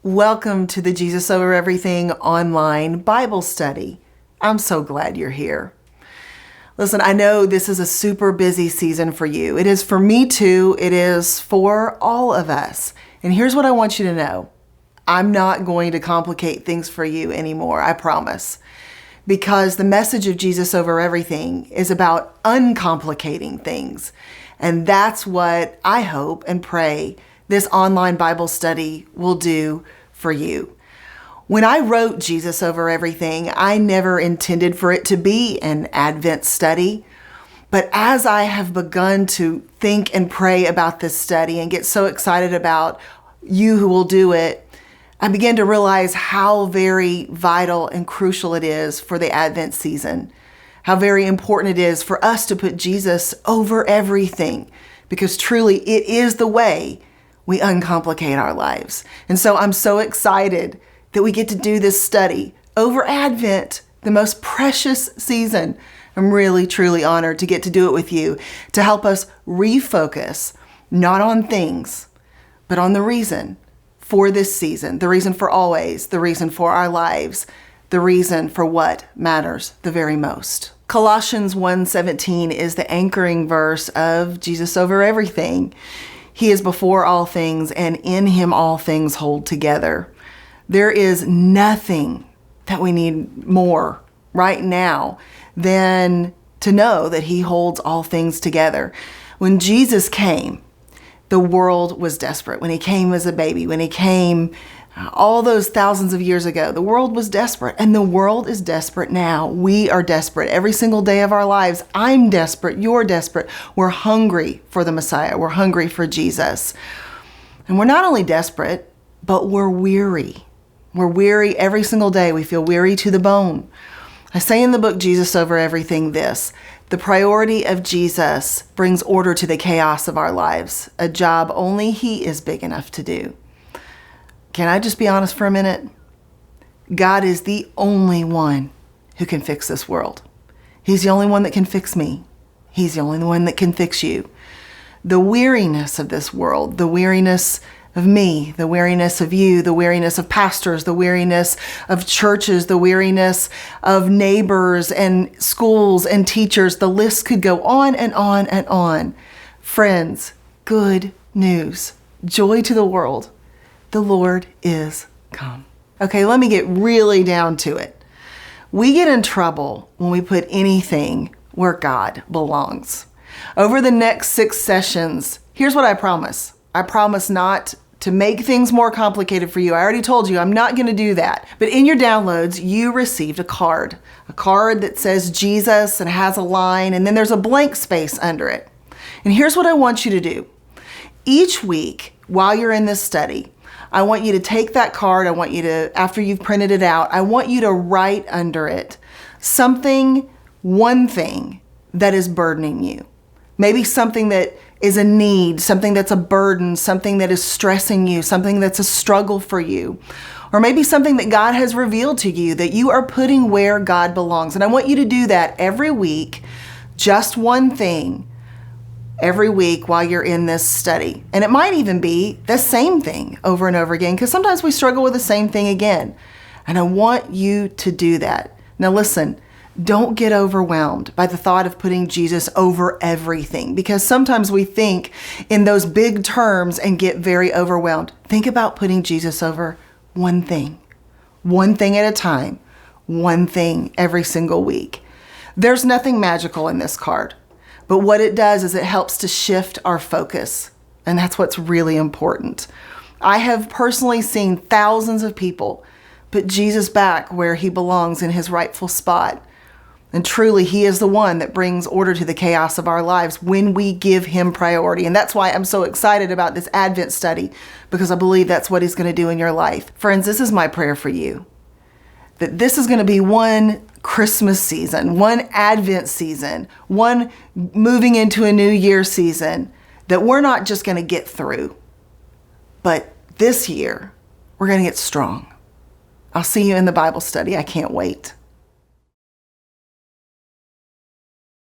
Welcome to the Jesus Over Everything online Bible study. I'm so glad you're here. Listen, I know this is a super busy season for you. It is for me too. It is for all of us. And here's what I want you to know. I'm not going to complicate things for you anymore, I promise. Because the message of Jesus Over Everything is about uncomplicating things. And that's what I hope and pray this online Bible study will do for you. When I wrote Jesus Over Everything, I never intended for it to be an Advent study. But as I have begun to think and pray about this study and get so excited about you who will do it, I began to realize how very vital and crucial it is for the Advent season, how very important it is for us to put Jesus over everything, because truly it is the way we uncomplicate our lives. And so I'm so excited that we get to do this study over Advent, the most precious season. I'm really, truly honored to get to do it with you, to help us refocus, not on things, but on the reason for this season, the reason for always, the reason for our lives, the reason for what matters the very most. Colossians 1:17 is the anchoring verse of Jesus Over Everything. He is before all things, and in him all things hold together. There is nothing that we need more right now than to know that he holds all things together. When Jesus came, the world was desperate. When he came as a baby, when he came all those thousands of years ago, the world was desperate, and the world is desperate now. We are desperate every single day of our lives. I'm desperate. You're desperate. We're hungry for the Messiah. We're hungry for Jesus. And we're not only desperate, but we're weary. We're weary every single day. We feel weary to the bone. I say in the book, Jesus Over Everything, this: the priority of Jesus brings order to the chaos of our lives, a job only he is big enough to do. Can I just be honest for a minute? God is the only one who can fix this world. He's the only one that can fix me. He's the only one that can fix you. The weariness of this world, the weariness of me, the weariness of you, the weariness of pastors, the weariness of churches, the weariness of neighbors and schools and teachers, the list could go on and on and on. Friends, good news, joy to the world. The Lord is come. Okay, let me get really down to it. We get in trouble when we put anything where God belongs. Over the next 6 sessions, here's what I promise. I promise not to make things more complicated for you. I already told you I'm not going to do that. But in your downloads, you received a card that says Jesus and has a line, and then there's a blank space under it. And here's what I want you to do. Each week, while you're in this study, I want you to take that card. I want you to, after you've printed it out, I want you to write under it one thing that is burdening you. Maybe something that is a need, something that's a burden, something that is stressing you, something that's a struggle for you. Or maybe something that God has revealed to you that you are putting where God belongs. And I want you to do that every week, just one thing every week while you're in this study. And it might even be the same thing over and over again, because sometimes we struggle with the same thing again. And I want you to do that. Now listen, don't get overwhelmed by the thought of putting Jesus over everything, because sometimes we think in those big terms and get very overwhelmed. Think about putting Jesus over one thing at a time, one thing every single week. There's nothing magical in this card. But what it does is it helps to shift our focus. And that's what's really important. I have personally seen thousands of people put Jesus back where he belongs in his rightful spot. And truly, he is the one that brings order to the chaos of our lives when we give him priority. And that's why I'm so excited about this Advent study, because I believe that's what he's going to do in your life. Friends, this is my prayer for you, that this is going to be one Christmas season, one Advent season, one moving into a new year season, that we're not just going to get through, but this year we're going to get strong. I'll see you in the Bible study. I can't wait.